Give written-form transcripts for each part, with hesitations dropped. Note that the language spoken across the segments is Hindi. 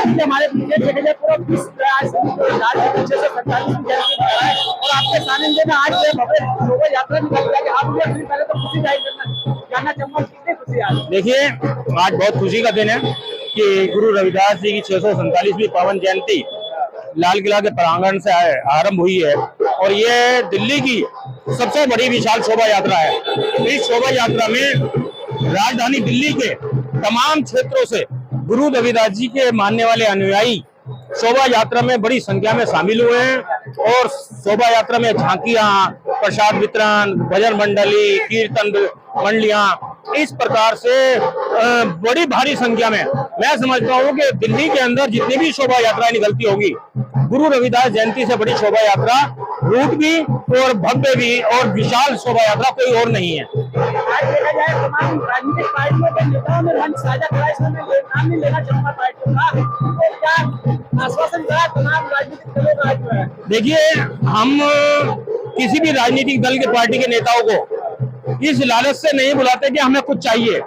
आज के हमारे पीछे देखे जाए पूरा विश्व आज के पीछे से 45 है और आपके सानिध्य में आज शोभा यात्रा निकल गया कि आप भी पहले तो खुशी जाहिर करना चाहूंगा, कितनी खुशी आज। देखिए, आज बहुत खुशी का दिन है कि गुरु रविदास जी की 647वीं पावन जयंती लाल किला के प्रांगण से आरंभ हुई है और ये दिल्ली की सबसे बड़ी विशाल शोभा यात्रा है। इस शोभा यात्रा में राजधानी दिल्ली के तमाम क्षेत्रों से गुरु रविदास जी के मानने वाले अनुयायी शोभा यात्रा में बड़ी संख्या में शामिल हुए हैं और शोभा यात्रा में झांकियां, प्रसाद वितरण, भजन मंडली, कीर्तन मंडलियां, इस प्रकार से बड़ी भारी संख्या में मैं समझता हूं कि दिल्ली के अंदर जितनी भी शोभा यात्राएं निकलती होगी, गुरु रविदास जयंती से बड़ी शोभा यात्रा रूट भी और भव्य भी और विशाल शोभा यात्रा कोई और नहीं है। आज देखा जाए तमाम राजनीतिक पार्टियों के नेताओं ने मंच साझा करा, इसमें नाम नहीं लेना चाहूंगा पार्टियों का, तो क्या आश्वासन करा तमाम राजनीतिक दलों का जो है? देखिए, हम किसी भी राजनीतिक दल के पार्टी के नेताओं को इस लालच से नहीं बुलाते कि हमें कुछ चाहिए।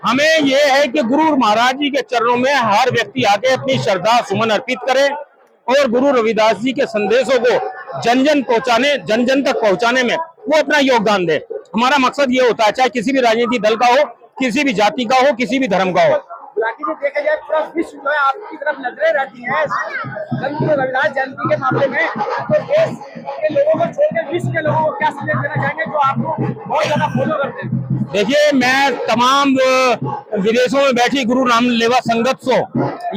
हमें यह है कि गुरु महाराज जी के चरणों में हर व्यक्ति आके अपनी श्रद्धा सुमन अर्पित करे और गुरु रविदास जी के संदेशों को जन जन तक पहुंचाने में वो अपना योगदान दे। हमारा मकसद ये होता है, चाहे किसी भी राजनीतिक दल का हो, किसी भी जाति का हो, किसी भी धर्म का हो। देखा जाए पूरा विश्व जो है आपकी तरफ नजरें रहती हैं गुरु रविदास जयंती के मामले में, तो देश के लोगों को छोड़कर विश्व के लोगों को क्या संदेश देना चाहेंगे जो आपको बहुत ज्यादा फॉलो करते हैं? देखिए, मैं तमाम विदेशों में बैठी गुरु रामलेवा संगत से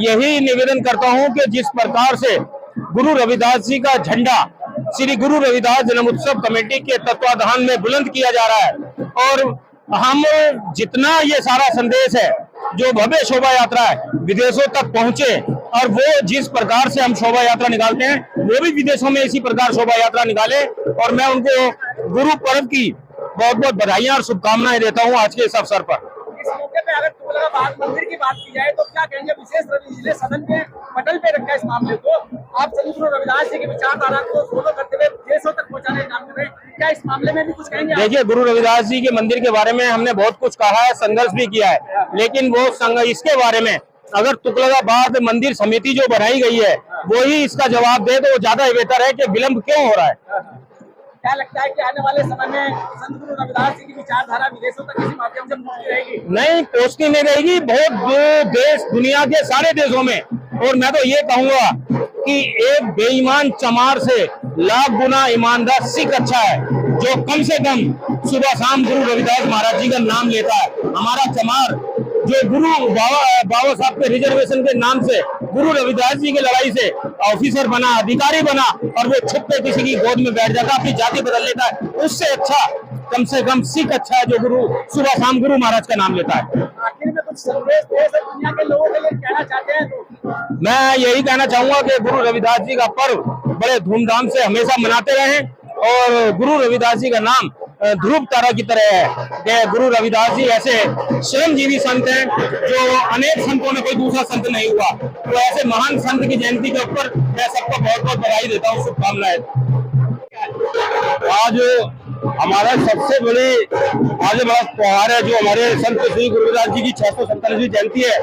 यही निवेदन करता हूं कि जिस प्रकार से गुरु रविदास जी का झंडा श्री गुरु रविदास जन्म उत्सव कमेटी के तत्वाधान में बुलंद किया जा रहा है और हम जितना ये सारा संदेश है जो भव्य शोभा यात्रा है विदेशों तक पहुंचे और वो जिस प्रकार से हम शोभा यात्रा निकालते हैं वो भी विदेशों में इसी प्रकार शोभा यात्रा निकाले और मैं उनको गुरु पर्व की बहुत बहुत बधाइयां और शुभकामनाएं देता हूं आज के इस अवसर पर। इस मौके पे अगर तुगलकाबाद मंदिर की बात की जाए तो क्या कहेंगे? विशेष इसलिए सदन के पटल पे रखा है इस मामले को, आप गुरु रविदास जी की विचारधारा को फॉलो करते हुए देशों तक पहुंचाने का काम कर रहे हैं, क्या इस मामले में भी कुछ कहेंगे? देखिए, गुरु रविदास जी के मंदिर के बारे में हमने बहुत कुछ कहा है, संघर्ष भी किया है, लेकिन वो इसके बारे में अगर तुगलकाबाद मंदिर समिति जो बनाई गई है वो ही इसका जवाब दे तो वो ज्यादा बेहतर है कि विलंब क्यों हो रहा है। क्या लगता है कि आने वाले समय में संत गुरु रविदास जी की विचारधारा विदेशों तक इसी माध्यम से पहुंचती रहेगी? नहीं, पहुंचती नहीं रहेगी, बहुत देश दुनिया के सारे देशों में। और मैं तो ये कहूंगा कि एक बेईमान चमार से लाख गुना ईमानदार सिख अच्छा है जो कम से कम सुबह शाम गुरु रविदास महाराज जी का नाम लेता है। हमारा चमार जो गुरु बाबा साहब के रिजर्वेशन के नाम से गुरु रविदास जी की लड़ाई से ऑफिसर बना, अधिकारी बना और वो छुप के किसी की गोद में बैठ जाता, अपनी जाति बदल लेता है, उससे अच्छा कम से कम सिख अच्छा है जो गुरु सुबह शाम गुरु महाराज का नाम लेता है। आखिर में कुछ संदेश देश और दुनिया के लोगों के लिए कहना चाहते हैं तो? मैं यही कहना चाहूंगा कि गुरु रविदास जी का पर्व बड़े धूमधाम से हमेशा मनाते रहें और गुरु रविदास जी का नाम ध्रुव तारा की तरह है कि गुरु रविदास जी ऐसे श्रमजीवी संत हैं जो अनेक संतों में कोई दूसरा संत नहीं हुआ, तो ऐसे महान संत की जयंती के ऊपर मैं सबको बहुत बहुत बधाई देता हूँ, शुभकामनाएं। आज हमारा सबसे बड़ा त्योहार है जो हमारे संत श्री गुरु रविदास जी की 647वीं जयंती है।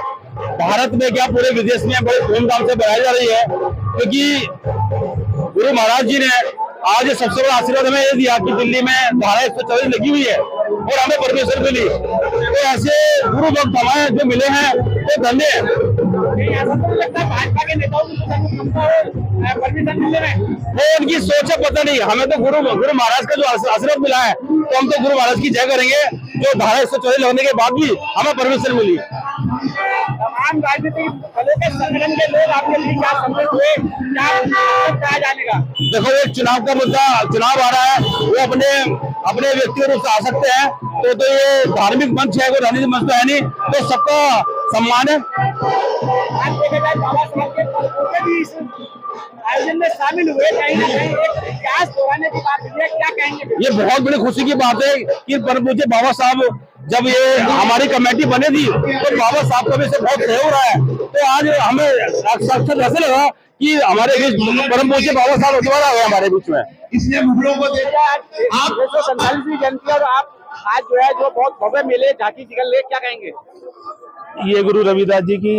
भारत में क्या पूरे विदेश में बड़े धूमधाम से मनाई जा रही है क्योंकि गुरु महाराज जी ने आज सबसे बड़ा आशीर्वाद हमें ये दिया कि दिल्ली में धारा 124 लगी हुई है और हमें परमेश्वर मिली, तो ऐसे गुरु भक्त हमारे जो मिले हैं वो धन्य है। ऐसा तो लगता है भाजपा के नेताओं को परमिशन मिले हैं, वो उनकी सोच है, पता नहीं। हमें तो गुरु महाराज का जो आशीर्वाद मिला है तो हम तो गुरु महाराज की जय करेंगे जो धारा 124 लगने के बाद भी हमें परमिशन मिली। तमाम राजनीतिक दलों के संगठन के लोग आपके लिए क्या सम्मिलित हुए, क्या जाने का? देखो, एक चुनाव का मुद्दा, चुनाव आ रहा है, वो अपने व्यक्तिगत रूप से आ सकते हैं, तो ये धार्मिक मंच है, कोई राजनीतिक मंच तो है नहीं, तो सबका सम्मान है। आज देखा जाए बाबा साहब के परपोते भी इस आयोजन में शामिल हुए, कहीं ना कहीं एक इतिहास दोहराने की बात है, क्या कहेंगे? ये बहुत बड़ी खुशी की बात है कि परम पूज्य बाबा साहब जब ये हमारी कमेटी बने थी तो बाबा साहब का भी से बहुत सहयोग रहा है, तो आज हमें साक्षात ऐसे लगा कि हमारे बीच परम पूज्य बाबा साहब दोबारा हुए हमारे बीच में। इसलिए मुगलों को देखा आप 647वीं जयंती और आप आज जो बहुत भव्य मेले झांकी निकल रहे, क्या कहेंगे? ये गुरु रविदास जी की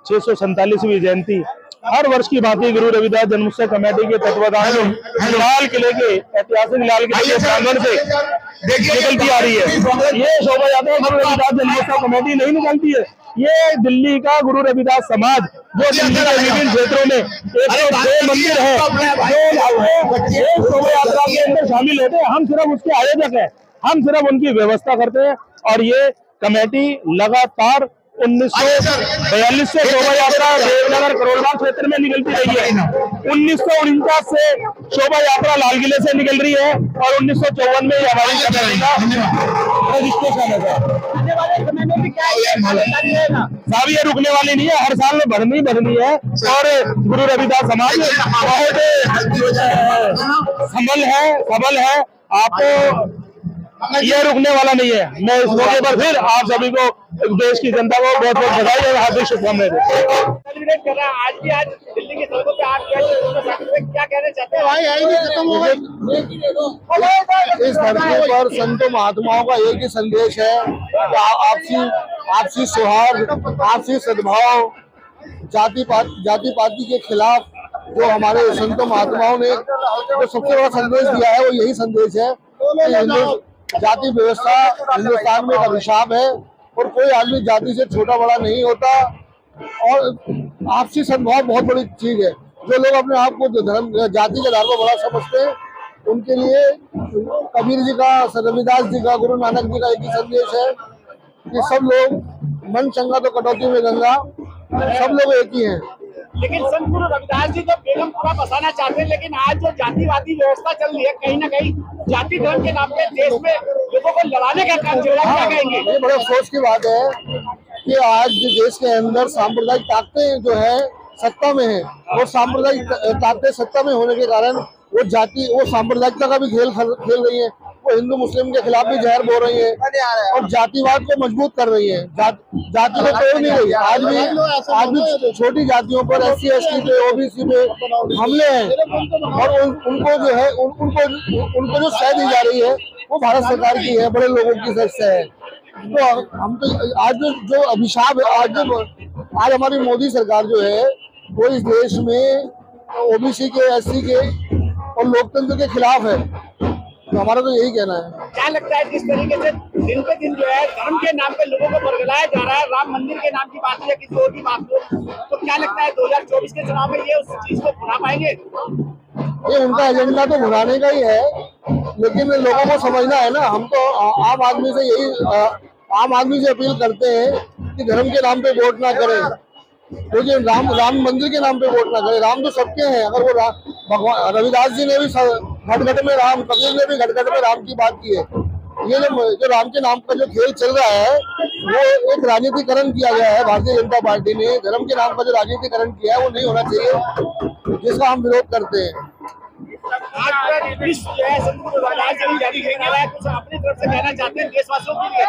647वीं जयंती हर वर्ष की भांति गुरु रविदास जन्मोत्सव कमेटी के तत्वाधान में लाल किले के ऐतिहासिक लाल किले के प्रांगण से निकलती आ रही है। ये शोभा यात्रा गुरु रविदास जन्मोत्सव कमेटी नहीं निकलती है, ये दिल्ली का गुरु रविदास समाज जो दिल्ली के विभिन्न क्षेत्रों में 102 मंदिर है जो शोभा यात्रा के अंदर शामिल होते हैं। हम सिर्फ उसके आयोजक है, हम सिर्फ उनकी व्यवस्था करते हैं। और ये कमेटी लगातार 1942 से शोभा यात्रा देवनगर करोलबाग क्षेत्र में निकलती रही है। 1949 से शोभा यात्रा लाल किले से निकल रही है और 1954 में हमारी कमेटी का रजिस्ट्रेशन है। आने वाले समय में भी क्या साहब ये रुकने वाली नहीं है, हर साल में बढ़नी है। और गुरु रविदास समाज बहुत सबल है, आपको ये रुकने वाला नहीं है। मैं इस मौके पर फिर आप सभी को, देश की जनता को बहुत बहुत बधाई और हार्दिक शुभकामनाएं सेलिब्रेट कर रहा है। आज दिल्ली की सड़कों पे आज क्या कहना चाहते हैं? भाई आई खत्म हो गई। इस धरती पर संतों महात्माओं का एक ही संदेश है कि आपसी सौहार्द, आपसी सद्भाव, जाति पाति के खिलाफ जो हमारे संतों महात्माओं ने जो सबसे बड़ा संदेश दिया है वो यही संदेश है कि जाति व्यवस्था हिंदुस्तान में एक अभिशाप है और कोई आदमी जाति से छोटा बड़ा नहीं होता। और आपसी सद्भाव बहुत बड़ी चीज है। जो लोग अपने आप को धर्म जाति के आधार पर बड़ा समझते हैं उनके लिए कबीर जी का, रविदास जी का, गुरु नानक जी का एक ही संदेश है कि सब लोग मन चंगा तो कटौती में गंगा, सब लोग एक ही हैं। लेकिन संत गुरु रविदास जी तो बेगमपुरा बसाना चाहते हैं, लेकिन आज जो जातिवादी व्यवस्था चल रही है कहीं ना कहीं जाति धर्म के नाम पे देश में लोगों को लड़ाने का काम चल रहा है, क्या कहेंगे? ये बड़े अफसोस की बात है कि आज देश के अंदर सांप्रदायिक ताकतें जो है सत्ता में है और सांप्रदायिक ताकतें सत्ता में होने के कारण वो सांप्रदायिकता का भी खेल रही है। वो हिंदू मुस्लिम के खिलाफ भी जहर बोल रही है और जातिवाद को मजबूत कर रही है। जाति को तोड़ नहीं रही। आज भी छोटी जातियों पर SC ST पे, OBC पे हमले हैं और उनको जो है उनको जो सह दी जा रही है वो भारत सरकार की है, बड़े लोगों की सह है। तो हम तो आज जो अभिशाप है, आज हमारी मोदी सरकार जो है वो इस देश में OBC के, SC के और लोकतंत्र के खिलाफ है। तो हमारा तो यही कहना है। क्या लगता है जिस तरीके से दिन पे दिन जो है धर्म के नाम पे लोगों को बरगलाया जा रहा है, राम मंदिर के नाम की बात या किसी और की बात हो, तो क्या लगता है 2024 के चुनाव में ये उस चीज को भुला पाएंगे? ये उनका एजेंडा तो भुलाने का ही है, लेकिन लोगों को समझना है ना। हम तो आम आदमी से अपील करते हैं कि धर्म के नाम पे वोट ना करें, क्योंकि राम मंदिर के नाम पे वोट ना करें। राम तो सबके हैं। अगर वो भगवान रविदास जी ने भी घट में राम, कबीर ने भी घट में राम की बात की है। ये जो राम के नाम का जो खेल चल रहा है वो एक राजनीतिकरण किया गया है। भारतीय जनता पार्टी ने धर्म के नाम का जो राजनीतिकरण किया है वो नहीं होना चाहिए, जिसका हम विरोध करते हैं। अपनी तरफ से कहना चाहते हैं देशवासियों के लिए?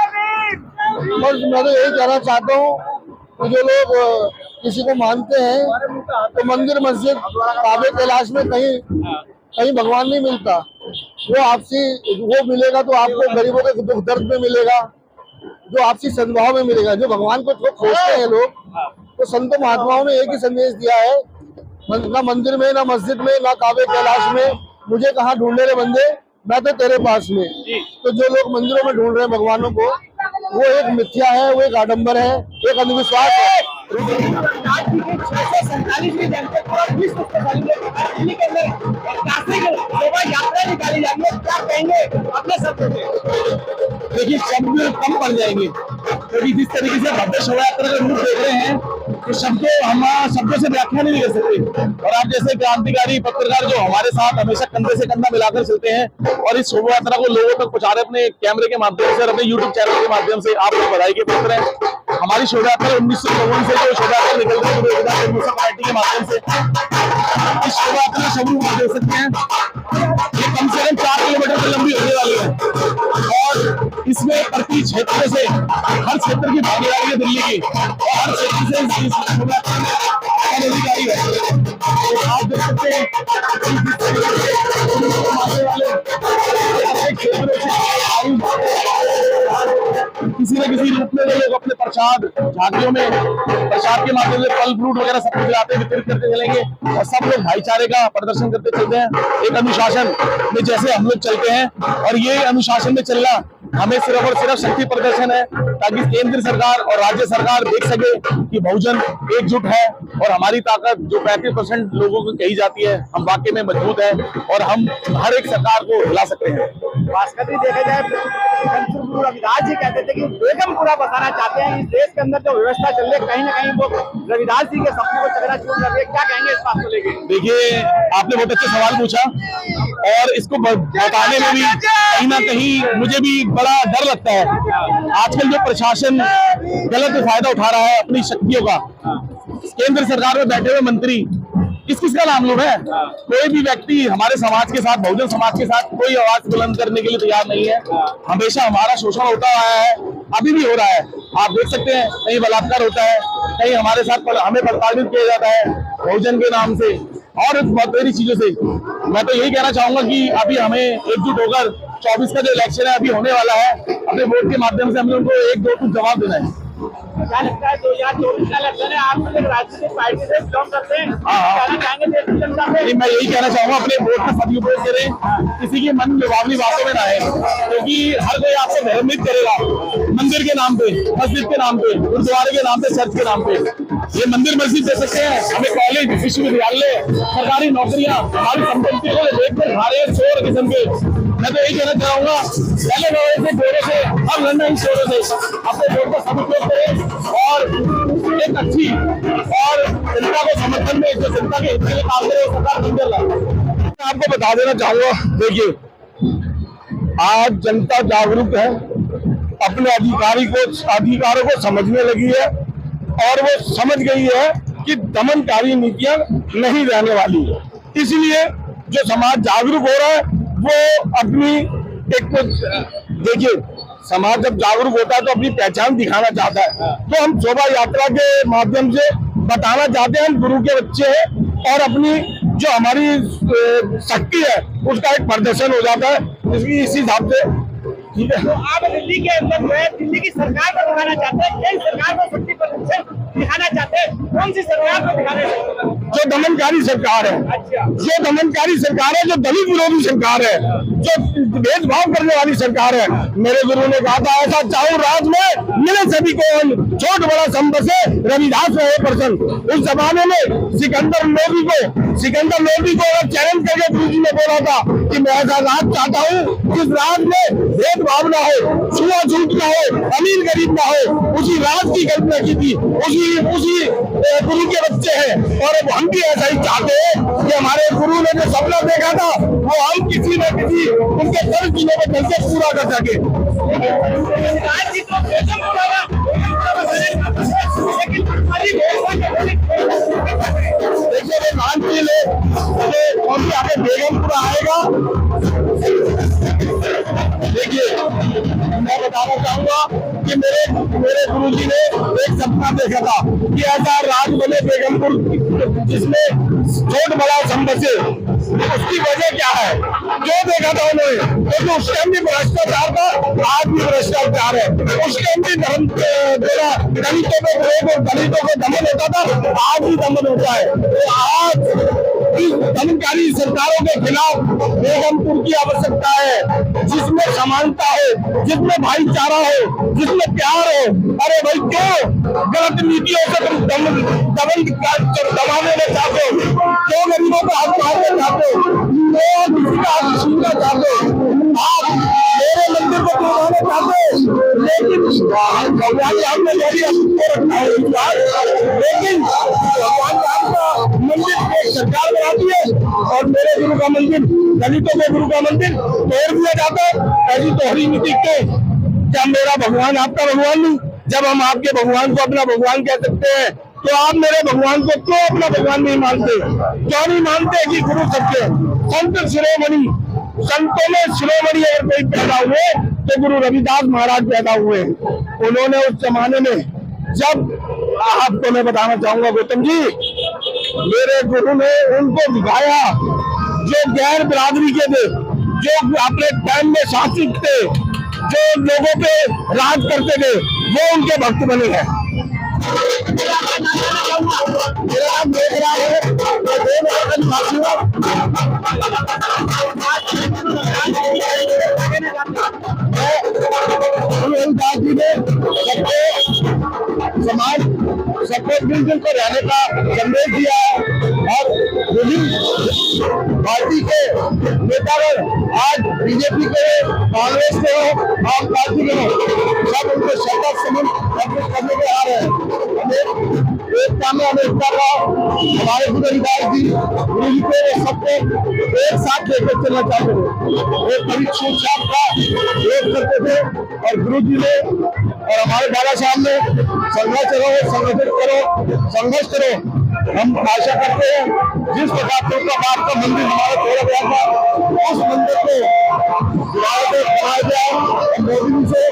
बस मैं तो यही कहना चाहता हूँ कि जो लोग किसी को मानते हैं तो मंदिर, मस्जिद, काबे, कैलाश में कहीं भगवान नहीं मिलता। वो मिलेगा तो आपको गरीबों के दुख दर्द में मिलेगा, जो आपसी सद्भाव में मिलेगा। जो भगवान को खोजते हैं लोग, तो संतों महात्माओं ने एक ही संदेश दिया है, ना मंदिर में, ना मस्जिद में, ना काबे कैलाश में, मुझे कहाँ ढूंढने रे बंदे, मैं तो तेरे पास में। तो जो लोग मंदिरों में ढूंढ रहे हैं भगवानों को, वो एक मिथ्या है, वो एक आडंबर है, एक अंधविश्वास है। 647वीं जयंती पूरा विश्व को सेलिब्रेट कर रहा है। दिल्ली के अंदर शोभा यात्रा निकाली जा रही है, क्या कहेंगे अपने शब्दों में? देखिए शब्द कम पड़ जाएंगे, क्योंकि जिस तरीके से भव्य शोभा यात्रा का रूप देख रहे हैं तो शब्दों से व्याख्या नहीं कर सकते। और आप जैसे क्रांतिकारी पत्रकार जो हमारे साथ हमेशा कंधे से कंधा मिलाकर चलते हैं और इस शोभा यात्रा को लोगों तक पहुंचा रहे अपने कैमरे के माध्यम से और अपने YouTube चैनल के माध्यम से, आपको बधाई के पात्र हैं। हमारी शोभा यात्रा 1954 से जो शोभा यात्रा निकल रही है गुरु रविदास जन्मोत्सव कमेटी के माध्यम से, इस शोभा यात्रा में शब्द आप देख सकते हैं ये कम से कम 4 किलोमीटर की लंबी होने वाली है और इसमें प्रति क्षेत्र से हर क्षेत्र की भागीदारी है दिल्ली की, और हर क्षेत्र से शुभेंदु अधिकारी है। तो आप देख सकते हैं किसी न किसी रूप में लोग अपने प्रसाद झांकियों में प्रसाद के माध्यम से फल फ्रूट वगैरह सब कुछ लाते वितरित करते चलेंगे और सब लोग भाईचारे का प्रदर्शन करते चलते हैं, एक अनुशासन में जैसे हम लोग चलते हैं। और ये अनुशासन में चलना हमें सिर्फ और सिर्फ शक्ति प्रदर्शन है, ताकि केंद्र सरकार और राज्य सरकार देख सके कि बहुजन एकजुट है और हमारी ताकत जो 35% लोगों को कही जाती है हम वाकई में मजबूत है और हम हर एक सरकार को हिला सकते हैं। भास्कर जी, देखा जाए गुरु रविदास जी कहते थे कि बेगमपुरा बसाना चाहते हैं। इस देश के अंदर जो व्यवस्था चल रही है कहीं ना कहीं वो रविदास जी के सपने को चकनाचूर कर रही है, क्या कहेंगे इस बात को लेकर? देखिए, आपने बहुत अच्छा सवाल पूछा और इसको बताने में भी कहीं ना कहीं मुझे भी बड़ा डर लगता है। आजकल जो प्रशासन गलत फायदा उठा रहा है अपनी शक्तियों का, केंद्र सरकार में बैठे हुए मंत्री किसका नाम लोग है, कोई भी व्यक्ति हमारे समाज के साथ, बहुजन समाज के साथ कोई आवाज बुलंद करने के लिए तैयार नहीं है। हमेशा हमारा शोषण होता आया है, अभी भी हो रहा है। आप देख सकते हैं कहीं बलात्कार होता है, कहीं हमारे साथ हमें प्रताड़ित किया जाता है बहुजन के नाम से और बहुत सारी चीजों से। मैं तो यही कहना चाहूंगा कि अभी हमें एकजुट होकर 24 का जो इलेक्शन है अभी होने वाला है, अपने वोट के माध्यम से हम लोगों को एक दो कुछ जवाब देना है। क्या लगता है 2024 का इलेक्शन है, आप राजनीतिक पार्टी से बिलोंग करते हैं, कहना चाहेंगे देश की जनता से? मैं यही कहना चाहूंगा अपने वोट का सदुपयोग करें, किसी की मन लुभावनी बातों में ना है, क्योंकि हर कोई आपको भ्रमित करेगा मंदिर के नाम पे, मस्जिद के नाम पे, गुरुद्वारे के नाम पे, चर्च के नाम पे। ये मंदिर मस्जिद दे सकते हैं, हमें कॉलेज, विश्वविद्यालय, सरकारी नौकरियां, हमारी संपत्तियों को देखकर खा रहे हैं चोर किस्म के। मैं तो यही कहना चाहूंगा, पहले लोगों से जोरों से, अब लड़ना ही जोरों से, अपने वोट का सदुपयोग करें और एक अच्छी और जनता को समर्थन में जो जनता के हित के लिए काम करे सरकार बंदर लाए। मैं आपको बता देना चाहूंगा, देखिए आज जनता जागरूक है, अपने अधिकारों को समझने लगी है और वो समझ गई है कि दमनकारी नीतियां नहीं रहने वाली। इसलिए जो समाज जागरूक हो रहा है वो अपनी देखिए, समाज जब जागरूक होता है तो अपनी पहचान दिखाना चाहता है। तो हम शोभा यात्रा के माध्यम से बताना चाहते हैं हम गुरु के बच्चे हैं और अपनी जो हमारी शक्ति है उसका एक प्रदर्शन हो जाता है। इसी हिसाब से ठीक है। तो आप दिल्ली के अंदर जो है दिल्ली की सरकार को दिखाना चाहते हैं, कई सरकार को शक्ति प्रदर्शन दिखाना चाहते हैं, कौन सी सरकार को दिखाना चाहते हैं? जो दमनकारी सरकार है। अच्छा। जो दमनकारी सरकार है, जो दलित विरोधी सरकार है, जो भेदभाव करने वाली सरकार है। मेरे गुरु ने कहा था, ऐसा चाहूं राज में मिले सभी को, छोट बड़ा संबसे रविदास रहे प्रसन्न। उस जमाने में सिकंदर लोधी को अगर चैलेंज करके गुरु जी ने बोला था कि मैं ऐसा राज चाहता हूँ जिस राज में भेदभाव ना हो, छुआछूत ना हो, अमीर गरीब ना हो, उसी राज की कल्पना की थी। उसी गुरु के बच्चे हैं और अब हम भी ऐसा ही चाहते हैं कि हमारे गुरु ने जो सपना देखा था वो हम किसी न किसी उनके कर्ज जिलों में चल के पूरा कर सके। देखिए वो कानपुर कौन सी आगे बेगमपुरा आएगा। देखिए मैं बताना चाहूंगा कि मेरे गुरुजी ने एक सपना देखा था कि ऐसा राज बने बेगमपुर जिसमें छोट बड़ा संबसे। उसकी वजह क्या है, जो देखा था उन्होंने, क्योंकि उस टाइम भी भ्रष्टाचार था, आज भी भ्रष्टाचार है। उस टाइम भी दलितों पे विरोध और दलितों को दमन होता था, आज भी दमन होता है। तो आज दमनकारी सरकारों के खिलाफ बेगमपुर की आवश्यकता है, जिसमें समानता हो, जिसमें भाईचारा हो, जिसमें प्यार हो। अरे भाई क्यों गलत नीतियों से तुम दबाने में चाहते हो, क्यों गरीबों को हाथ मारना चाहते हो, क्यों किसी का हाथ छीनना चाहते हो, आप मेरे मंदिर को तोड़ना चाहते हो। लेकिन भगवान राम ने रखा है, लेकिन भगवान राम का मंदिर एक सरकार बनाती है और मेरे गुरु का मंदिर, दलितों के गुरु का मंदिर तोड़ दिया जाता है। ऐसी तोहरी नीति क्यों? क्या मेरा भगवान आपका भगवान नहीं? जब हम आपके भगवान को अपना भगवान कह सकते हैं तो आप मेरे भगवान को क्यों अपना भगवान नहीं मानते? क्यों नहीं मानते कि गुरु सबके संत शिरोमणि, संतों में शिरोमणि अगर कोई पैदा हुए तो गुरु रविदास महाराज पैदा हुए। उन्होंने उस जमाने में, जब आपको मैं बताना चाहूंगा गौतम जी, मेरे गुरु ने उनको दिखाया जो गैर बिरादरी के थे, जो अपने टाइम में शासित थे, जो लोगों पे राज करते थे, वो उनके भक्त बने हैं। मेरा नाम मेघराज है, मैं देवनगर का निवासी हूँ। गुरु रविदास जी ने सबको मिलजुल कर रहने का संदेश दिया और विभिन्न पार्टी के नेतागण आज बीजेपी के, कांग्रेस के हो, आम पार्टी के हो, सब उनको श्रद्धा सुमन अर्पित करने के आ रहे हैं। हमें एकता में अनेकता का हमारे गुरु रविदास जी गुरु जी को सबको एक साथ लेकर चलना चाहते थे। एक बड़ी छूट छाप का योग करते थे और गुरु जी ने और हमारे बाबा साहब ने संघर्ष करो, संगठन करो, संघर्ष करो। हम आशा करते हैं जिस प्रकार तुर्काबाद का मंदिर हमारा तोड़ा गया था, उस मंदिर को बनाया जाए। मोदी जी से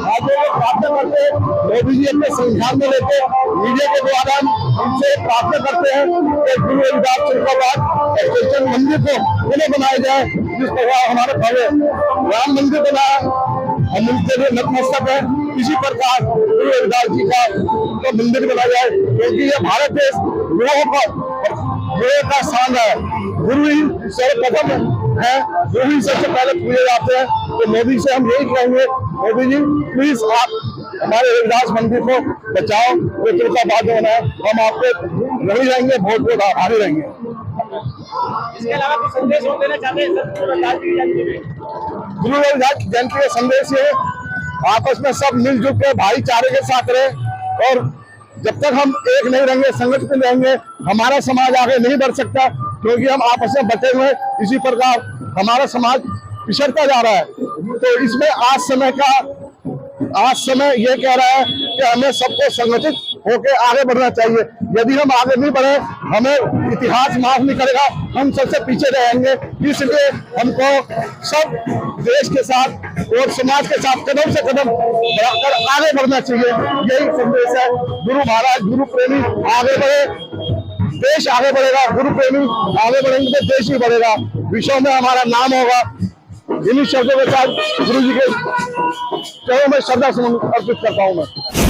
आगे प्रार्थना करते हैं, मोदी जी अपने संविधान में लेते, मीडिया के द्वारा उनसे प्रार्थना करते हैं कि गुरु रविदास तुर्काबाद स्टेशन मंदिर को पुनः बनाया जाए। जिस प्रकार हमारे भव्य राम मंदिर बनाया, हम उनके लिए नतमस्तक है। इसी प्रकार गुरु रविदास जी का तो मंदिर बनाया जाए, क्योंकि ये भारत देश लोगों का स्थान है। गुरु ही सर्वप्रथम है, गुरु ही सबसे पहले पूजे जाते हैं। तो मोदी से हम यही कहेंगे, मोदी जी प्लीज आप हमारे रविदास मंदिर को बचाओ, जो तुर्काबाद होना है। हम आपको नहीं रहेंगे, बहुत बहुत आभारी रहेंगे। इसके अलावा कुछ संदेश और देना चाहते हैं सर गुरु रविदास जी की जयंती में? गुरु रविदास जयंती का संदेश ये आपस में सब मिलजुल के भाईचारे के साथ रहे, और जब तक हम एक नहीं रहेंगे, संगठित नहीं रहेंगे, हमारा समाज आगे नहीं बढ़ सकता, क्योंकि हम आपस में बटे हुए। इसी प्रकार हमारा समाज पिछड़ता जा रहा है। तो इसमें आज समय ये कह रहा है कि हमें सबको संगठित होकर आगे बढ़ना चाहिए। यदि हम आगे नहीं बढ़े, हमें इतिहास माफ नहीं करेगा, हम सबसे पीछे रहेंगे। इसलिए हमको सब देश के साथ और समाज के साथ कदम से कदम बढ़ाकर आगे बढ़ना चाहिए। यही संदेश है। गुरु महाराज गुरु प्रेमी आगे बढ़े, देश आगे बढ़ेगा। गुरु प्रेमी आगे बढ़ेंगे तो देश ही बढ़ेगा, विश्व में हमारा नाम होगा। इन्हीं शब्दों के साथ गुरु जी के चरणों में श्रद्धा सुमन अर्पित करता हूँ मैं।